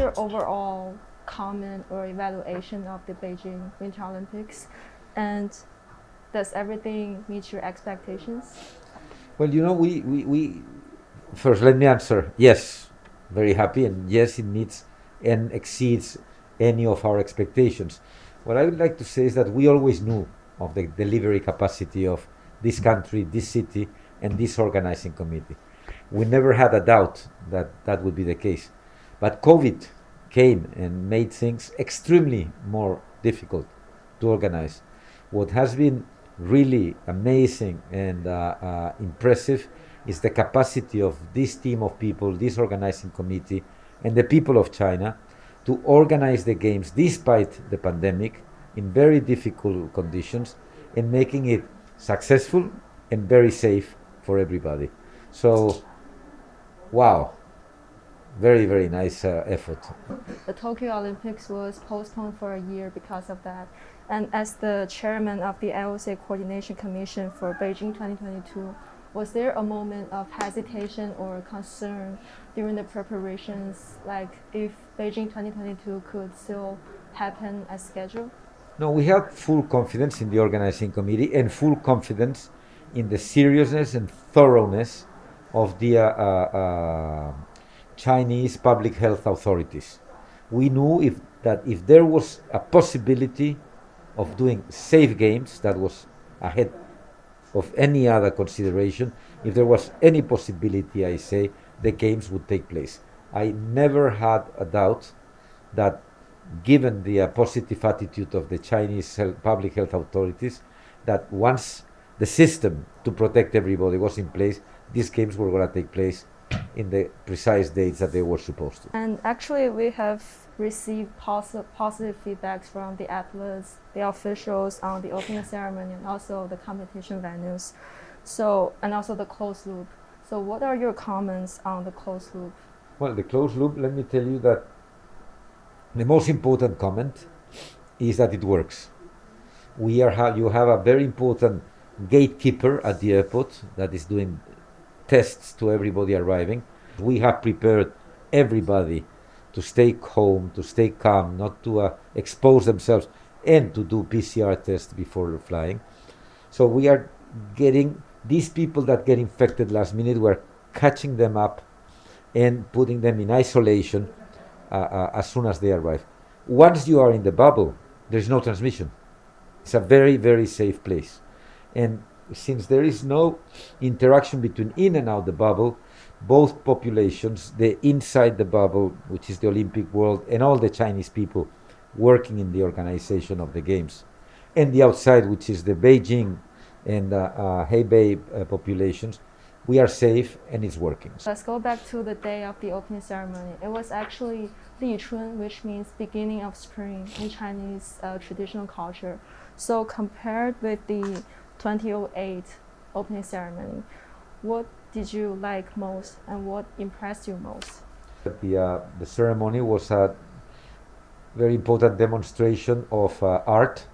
your overall comment or evaluation of the Beijing Winter Olympics? And does everything meet your expectations? Well, we first let me answer. Yes, very happy, and yes, it meets and exceeds any of our expectations. What I would like to say is that we always knew of the delivery capacity of this country, this city, and this organizing committee. We never had a doubt that that would be the case. But COVID came and made things extremely more difficult to organize. What has been really amazing and impressive is the capacity of this team of people, this organizing committee, and the people of China to organize the games despite the pandemic in very difficult conditions and making it successful and very safe for everybody. So, wow, very, very nice effort. The Tokyo Olympics was postponed for a year because of that. And as the chairman of the IOC Coordination Commission for Beijing 2022, was there a moment of hesitation or concern during the preparations, like if Beijing 2022 could still happen as scheduled? No, we have full confidence in the organizing committee and full confidence in the seriousness and thoroughness of the Chinese public health authorities. We knew that if there was a possibility of doing safe games, that was ahead of any other consideration. If there was any possibility, I say, the games would take place. I never had a doubt that, given the positive attitude of the Chinese public health authorities, that once the system to protect everybody was in place, these games were going to take place in the precise dates that they were supposed to. And actually, we have received positive feedbacks from the athletes, the officials on the opening ceremony, and also the competition venues. So, and also the closed loop. So, what are your comments on the closed loop? Well, the closed loop, let me tell you that the most important comment is that it works. You have a very important gatekeeper at the airport that is doing tests to everybody arriving. We have prepared everybody to stay home, to stay calm, not to expose themselves, and to do PCR tests before flying. So we are getting these people that get infected last minute, we're catching them up and putting them in isolation as soon as they arrive. Once you are in the bubble, there's no transmission. It's a very, very safe place. And since there is no interaction between in and out the bubble, both populations, the inside the bubble, which is the Olympic world, and all the Chinese people working in the organization of the games, and the outside, which is the Beijing and Hebei populations, we are safe and it's working. Let's go back to the day of the opening ceremony. It was actually Li Chun, which means beginning of spring in Chinese traditional culture. So compared with the 2008 opening ceremony, what did you like most and what impressed you most? The ceremony was a very important demonstration of art,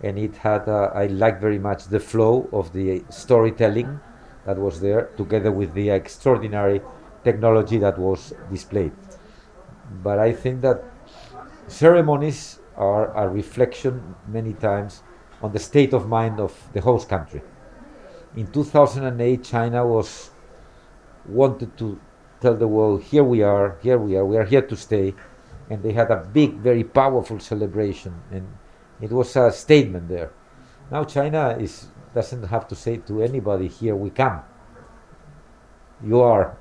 and it had I liked very much the flow of the storytelling that was there, together with the extraordinary technology that was displayed. But I think that ceremonies are a reflection many times on the state of mind of the host country. In 2008, China wanted to tell the world, here we are, we are here to stay. And they had a big, very powerful celebration, and it was a statement there. Now China doesn't have to say to anybody, here we come. You are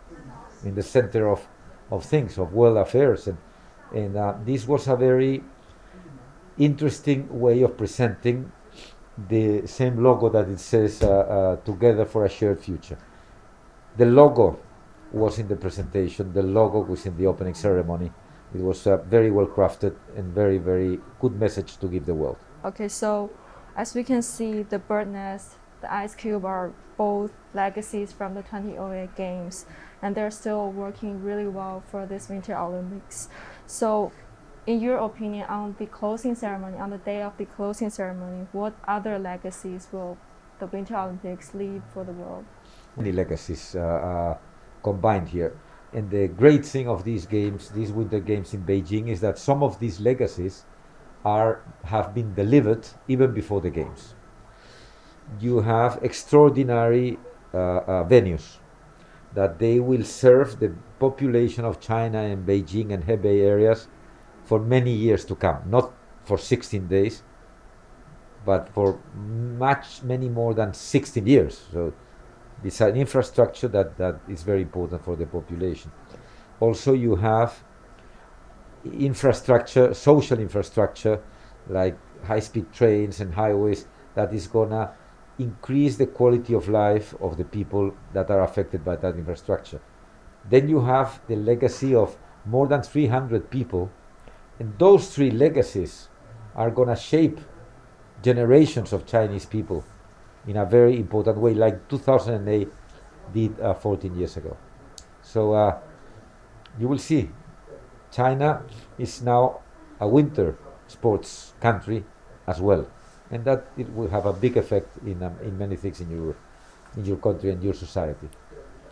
in the center of things, of world affairs. And this was a very interesting way of presenting the same logo that it says Together for a Shared Future. The logo was in the presentation, the logo was in the opening ceremony. It was very well crafted and very, very good message to give the world. Okay, so as we can see, the bird nest, the ice cube are both legacies from the 2008 games, and they're still working really well for this Winter Olympics. So in your opinion, on the closing ceremony, on the day of the closing ceremony, what other legacies will the Winter Olympics leave for the world? Many legacies combined here. And the great thing of these games, these Winter Games in Beijing, is that some of these legacies have been delivered even before the games. You have extraordinary venues that they will serve the population of China and Beijing and Hebei areas for many years to come, not for 16 days, but for many more than 16 years. So it's an infrastructure that is very important for the population. Also, you have infrastructure, social infrastructure, like high-speed trains and highways, that is gonna increase the quality of life of the people that are affected by that infrastructure. Then you have the legacy of more than 300 people, and those three legacies are gonna shape generations of Chinese people in a very important way, like 2008 did 14 years ago. So you will see, China is now a winter sports country as well, and that it will have a big effect in many things in your country and your society.